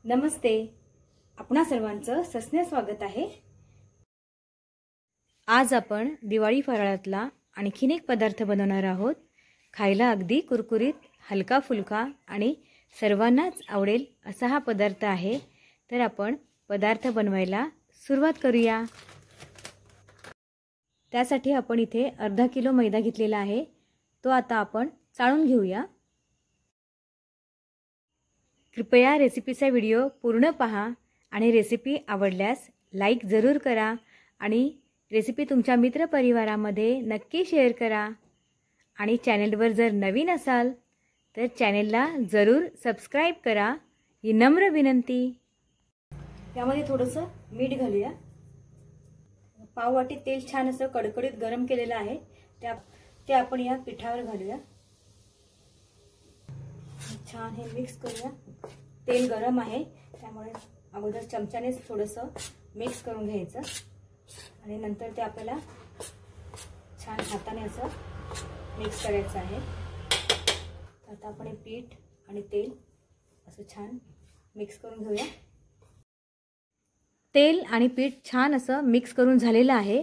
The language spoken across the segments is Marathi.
नमस्ते, आपणा सर्वांचं सस्ने स्वागत आहे। आज आपण दिवाळी फराळातला आणखीन एक पदार्थ बनवणार आहोत। खायला अगदी कुरकुरीत, हलका फुलका आणि सर्वांनाच आवडेल असा हा पदार्थ आहे। तर आपण पदार्थ बनवायला सुरुवात करूया। त्यासाठी आपण इथे अर्धा किलो मैदा घेतलेला आहे। तो आता आपण चाळून घेऊया। कृपया रेसिपीचा व्हिडिओ पूर्ण पहा आणि रेसिपी आवडल्यास लाईक जरूर करा आणि रेसिपी तुमच्या मित्रपरिवारामध्ये नक्की शेअर करा आणि चॅनलवर जर नवीन असाल तर चॅनलला जरूर सबस्क्राइब करा, ही नम्र विनंती। यामध्ये थोडंसं मीठ घालूया। पाव वाटी तेल छान असं कडकडीत गरम केलेलं आहे, ते आपण या पिठावर घालूया। छान हे मिक्स करूया। तेल गरम आहे त्यामुळे अगोदर चमच्याने थोडंसं मिक्स करून घ्यायचं आणि नंतर ते आपल्याला छान हाताने असं मिक्स करायचं आहे। आता आपण हे पीठ आणि तेल असं छान मिक्स करून घेऊया। तेल आणि पीठ छान असं मिक्स करून झालेलं आहे।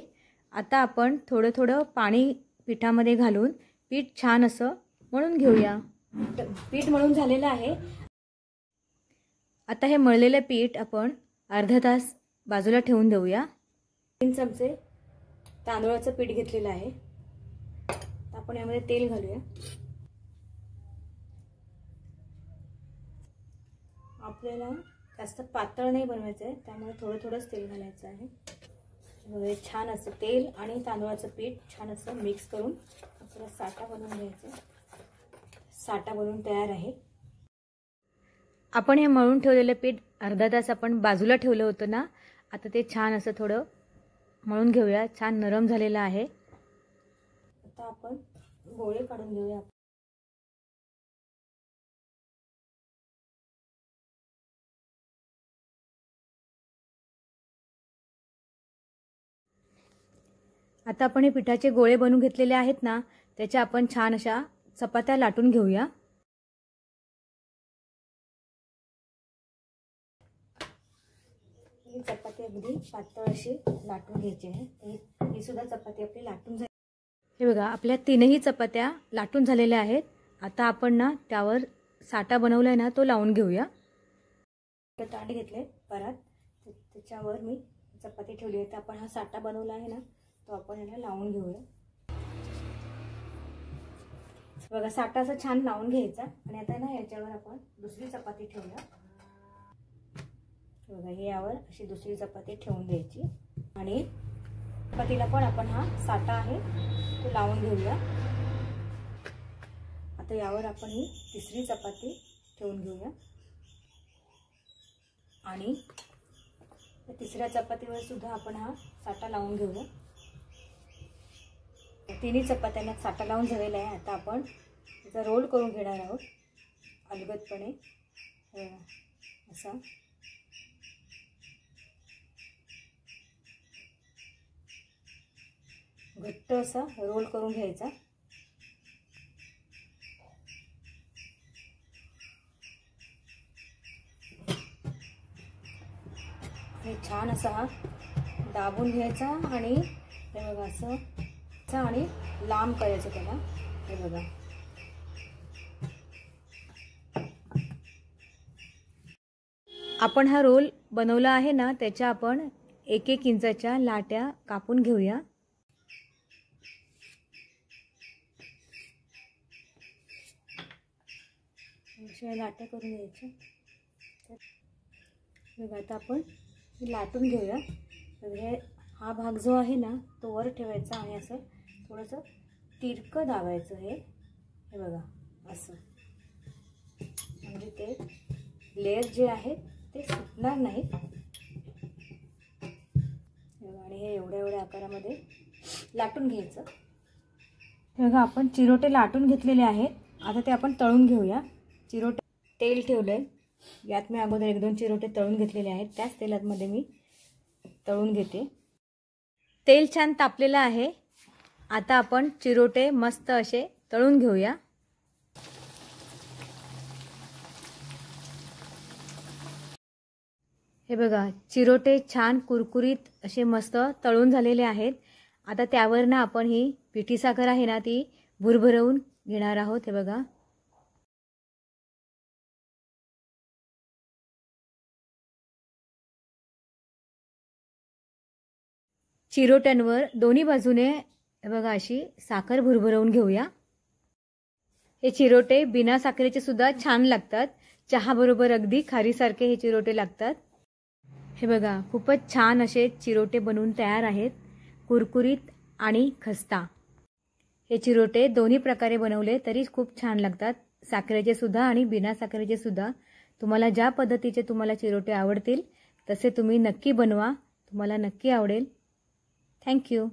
आता आपण थोडं थोडं पाणी पिठामध्ये घालून पीठ छान असं मळून घेऊया। पीठ मळून झालेलं आहे। आता हे मळलेलं पीठ आपण अर्धा तास बाजूला ठेवून देऊया। 3 चमचे तांदूळाचं पीठ घेतलेलं आहे। आपण यामध्ये तेल घालूया। आपल्याला जास्त पातळ नाही बनवायचं आहे त्यामुळे थोडं थोडंच तेल घालायचं आहे। म्हणजे छान असं तेल आणि तांदूळाचं पीठ छान असं मिक्स करून आपल्याला साठा बनवून घ्यायचा। साठा बनवून तयार आहे। आपण हे मळून ठेवलेलं पीठ अर्धा तास आपण बाजूला ठेवलं होतं ना, आता ते छान असं थोडं मळून घेऊया। छान नरम झालेलं आहे। आता आपण गोळे काढून घेऊया। आता आपण हे पिठाचे गोळे बनवून घेतलेले आहेत ना, त्याच्या आपण छान अशा चपात्या लाटून घेऊया। ही चपाती अगदी पातळ अशी लाटून घ्यायची आहे। ही सुद्धा चपाती आपली लाटून झाली। हे बघा, आपल्या 3ही चपात्या लाटून झालेल्या आहेत। आता आपण ना त्यावर साठा बनवलाय ना, तो लावून घेऊया। ताट घेतले परत, त्याच्यावर मी चपाती ठेवली आहे। तर आपण हा साठा बनवला आहे ना, तो आपण याला लावून घेऊया। बघा, साठा असं छान लावून घ्यायचा आणि आता ना याच्यावर आपण दुसरी चपाती ठेवूया। बघा, हे यावर अशी दुसरी चपाती ठेवून द्यायची आणि चपातीला पण आपण हा साठा आहे तो लावून घेऊया। आता यावर आपण ही तिसरी चपाती ठेवून घेऊया आणि तिसऱ्या चपातीवर सुद्धा आपण हा साठा लावून घेऊया। तिन्ही चपात्यांना साठा लावून झालेला आहे। आता आपण त्याचा रोल करून घेणार आहोत अलगदपणे असा। घट्ट असा रोल करून घ्यायचा। आणि छान असा हा दाबून घ्यायचा आणि हे बघा असं आणि लांब करायचं त्याला। हे बघा, आपण हा रोल बनवला आहे ना, त्याच्या आपण 1-1 इंचाच्या लाट्या कापून घेऊया। अशा लाट्या करून घ्यायच्या। बघा, आता आपण लाटून घेऊया। हे हा भाग जो आहे ना, तो वर ठेवायचा आणि असं थोडंसं तिरकं दाबायचं। हे बघा असं, म्हणजे ते लेयर जे आहे ते सुटणार नाही। आणि हे एवढ्या आकारामध्ये लाटून घ्यायचं। बघा, आपण चिरोटे लाटून घेतलेले आहेत। आता ते आपण तळून घेऊया। चिरोटे तेल ठेवलंय, यात मी अगोदर 1-2 चिरोटे तळून घेतलेले आहेत। त्याच तेलामध्ये मी तळून घेते। तेल छान तापलेलं आहे। आता आपण चिरोटे मस्त असे तळून घेऊया। हे बघा, चिरोटे छान कुरकुरीत असे मस्त तळून झालेले आहेत. आता त्यावर ना आपण ही पिठी साखर आहे ना ती भुरभरवून घेणार आहोत. हे बघा, चिरोट्यांवर दोन्ही बाजूने हे बघा अशी साखर भुरभरवून घेऊया. हे चिरोटे बिना साखरेचे सुद्धा छान लागतात. चहा बरोबर अगदी खारीसारखे हे चिरोटे लागतात. हे बघा, खूपच छान असे चिरोटे बनवून तयार आहेत, कुरकुरीत आणि खस्ता. हे चिरोटे दोन्ही प्रकारे बनवले तरी खूप छान लागतात, साखरेचे सुद्धा आणि बिना साखरेचे सुद्धा. तुम्हाला ज्या पद्धतीचे तुम्हाला चिरोटे आवडतील तसे तुम्ही नक्की बनवा, तुम्हाला नक्की आवडेल. थँक्यू.